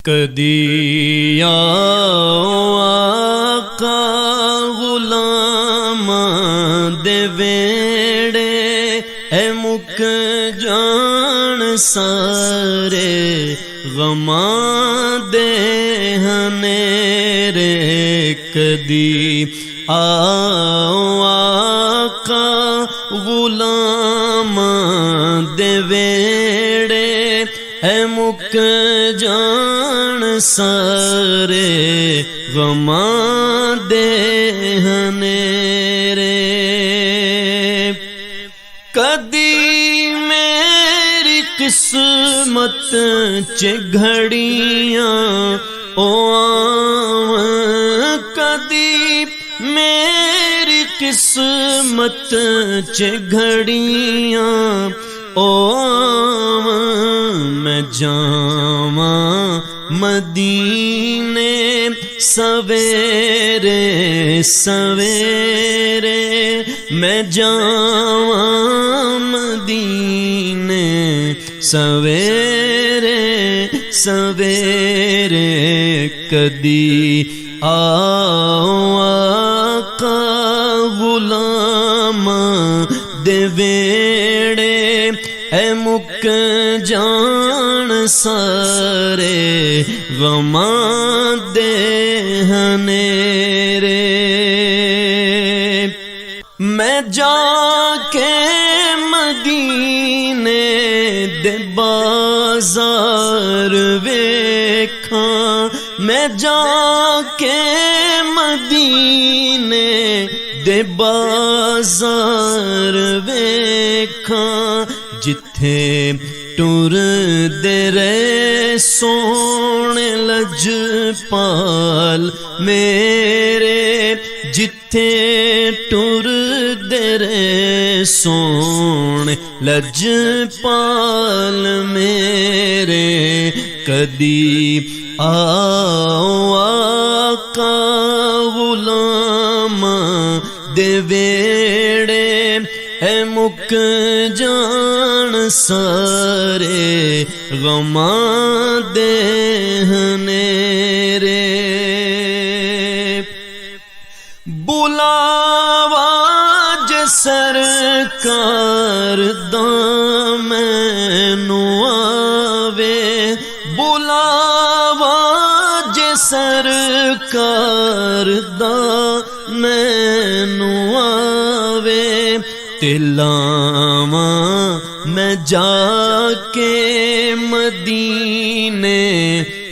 کدی آقا غلام دے ویڑے اے مک جان سارے غماں دے ہنیرے کدی آقا غلام دے ویڑے اے مک جان سارے غماں دے ہنیرے کدی میری قسمت چ گھڑیاں او آواں کدی میری قسمت چ گھڑیاں او آواں میں جاواں مدینے سویرے سویرے میں جاواں مدینے سویرے سویرے کدی آقا غلام دے ویڑے اے مک جان سارے غماں دے ہنیرے میں جا کے مدینے دے بازار ویکھاں میں جا کے مدینے دے بازار ویکھاں جتھے ٹر دے رے سونے لجپال میرے جتھے ٹر دے رے سونے لجپال میرے کدی آقا غلام دے ویڑے اے مک جان سارے غماں دے ہنیرے بلاوا جے سرکار دا مینوں آوے بلاوا جے سرکار دا مینوں آوے تلاواں میں جا کے مدینے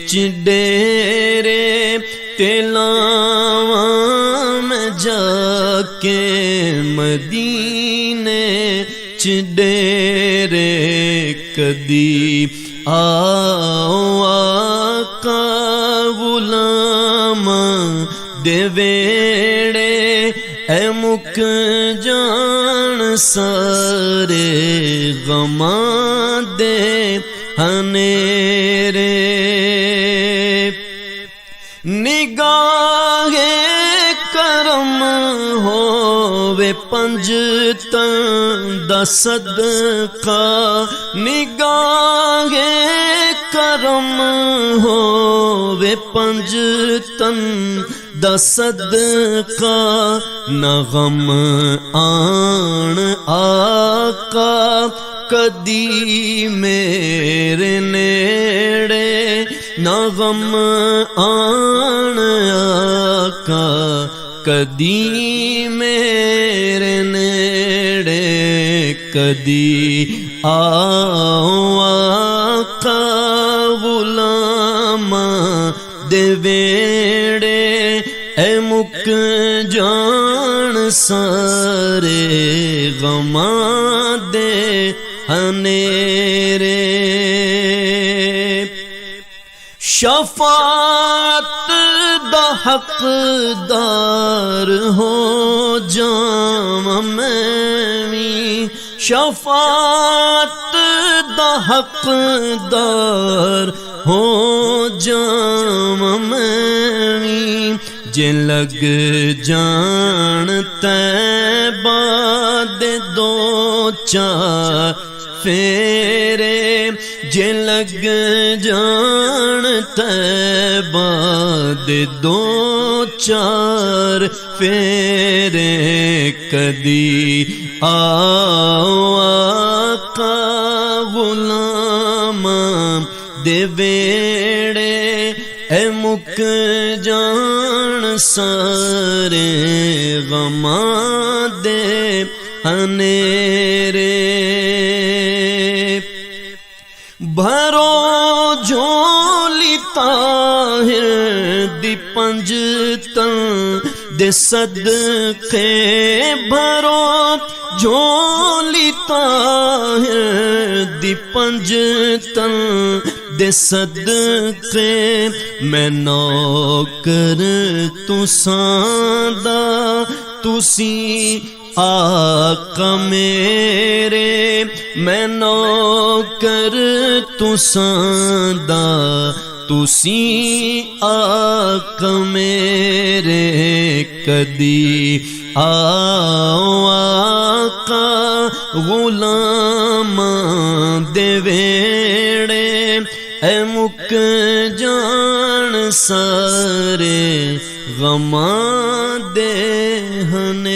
چ ڈیرے تلاواں میں جا کے مدینے چ ڈیرے کدی آقا غلام دے ویڑے اے مک جان سارے غماں دے ہنیرے نگاہ کرم ہووے پنج تن دا صدقہ نگاہ کرم ہووے پنج تن دا صدقہ نہ غم آن آقا کدی میرے نیڑے نہ غم آن آقا کدی میرے نیڑے کدی آقا غلام دے ویڑے اے مک جان سارے غماں دے ہنیرے شفاعت دا حقدار ہو جاواں میں وی شفاعت دا حقدار ہو جاواں میں وی جے لگ جان طیبہ دے دو چار فیرے جے لگ جان طیبہ دے دو چار پھیرے کدی آؤ آقا غلام دے ویڑے اے مک جان سارے غماں دے انیرے بھرو جھولی طاہر دی پنج تن دے صدقے بھرو جھولی طاہر دی پنج تن دے صدقے میں نوکر تساں دا تسی آقا میرے میں نوکر تساں دا تسی آقا میرے کدی آؤ آقا غلاماں دے ویڑے اے مک جان سارے غماں دے ہنے